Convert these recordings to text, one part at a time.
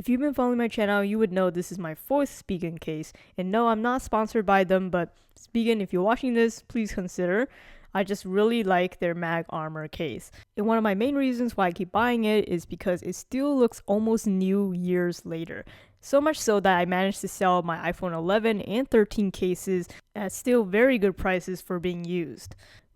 If you've been following my channel, you would know this is my fourth Spigen case. And no, I'm not sponsored by them, but Spigen, if you're watching this, please consider. I just really like their mag armor case. And one of my main reasons why I keep buying it is because it still looks almost new years later. So much so that I managed to sell my iPhone 11 and 13 cases at still very good prices for being used.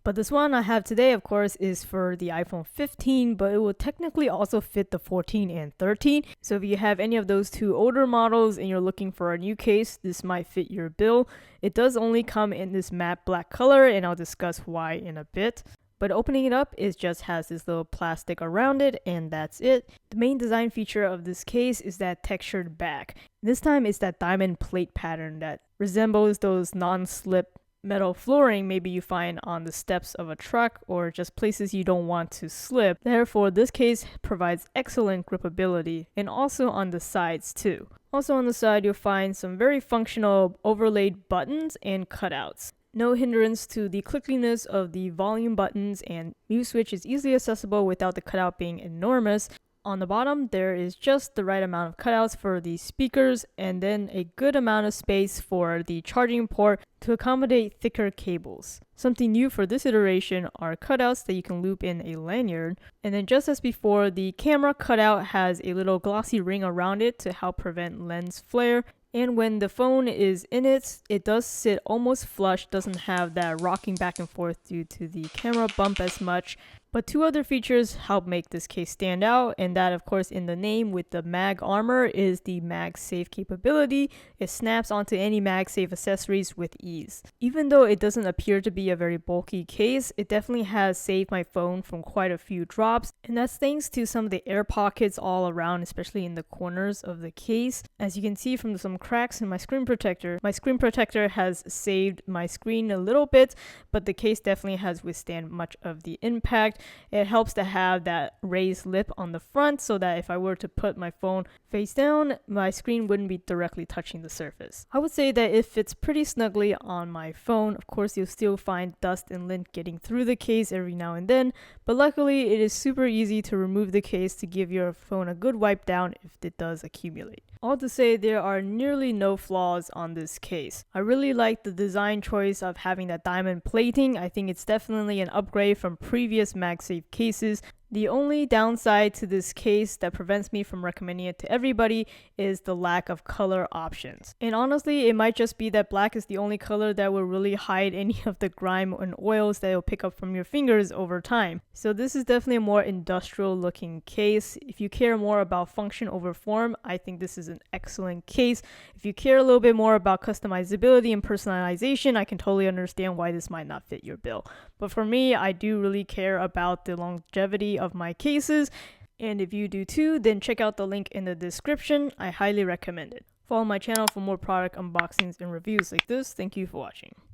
But this one I have today, of course, is for the iPhone 15, but it will technically also fit the 14 and 13. So if you have any of those two older models and you're looking for a new case, this might fit your bill. It does only come in this matte black color, and I'll discuss why in a bit. But opening it up, it just has this little plastic around it, and that's it. The main design feature of this case is that textured back. This time it's that diamond plate pattern that resembles those non-slip metal flooring maybe you find on the steps of a truck or just places you don't want to slip. Therefore, this case provides excellent gripability, and also on the sides too. Also on the side, you'll find some very functional overlaid buttons and cutouts. No hindrance to the clickiness of the volume buttons, and mute switch is easily accessible without the cutout being enormous. On the bottom, there is just the right amount of cutouts for the speakers, and then a good amount of space for the charging port to accommodate thicker cables. Something new for this iteration are cutouts that you can loop in a lanyard. And then just as before, the camera cutout has a little glossy ring around it to help prevent lens flare. And when the phone is in it, it does sit almost flush, doesn't have that rocking back and forth due to the camera bump as much. But two other features help make this case stand out, and that of course in the name with the mag armor is the MagSafe capability. It snaps onto any MagSafe accessories with ease. Even though it doesn't appear to be a very bulky case, it definitely has saved my phone from quite a few drops, and that's thanks to some of the air pockets all around, especially in the corners of the case. As you can see from some cracks in my screen protector has saved my screen a little bit, but the case definitely has withstand much of the impact. It helps to have that raised lip on the front so that if I were to put my phone face down, my screen wouldn't be directly touching the surface. I would say that it fits pretty snugly on my phone. Of course, you'll still find dust and lint getting through the case every now and then, but luckily it is super easy to remove the case to give your phone a good wipe down if it does accumulate. All to say, there are nearly no flaws on this case. I really like the design choice of having that diamond plating. I think it's definitely an upgrade from previous MagSafe cases. The only downside to this case that prevents me from recommending it to everybody is the lack of color options. And honestly, it might just be that black is the only color that will really hide any of the grime and oils that you'll pick up from your fingers over time. So this is definitely a more industrial looking case. If you care more about function over form, I think this is an excellent case. If you care a little bit more about customizability and personalization, I can totally understand why this might not fit your bill. But for me, I do really care about the longevity of my cases, and if you do too, then check out the link in the description. I highly recommend it. Follow my channel for more product unboxings and reviews like this. Thank you for watching.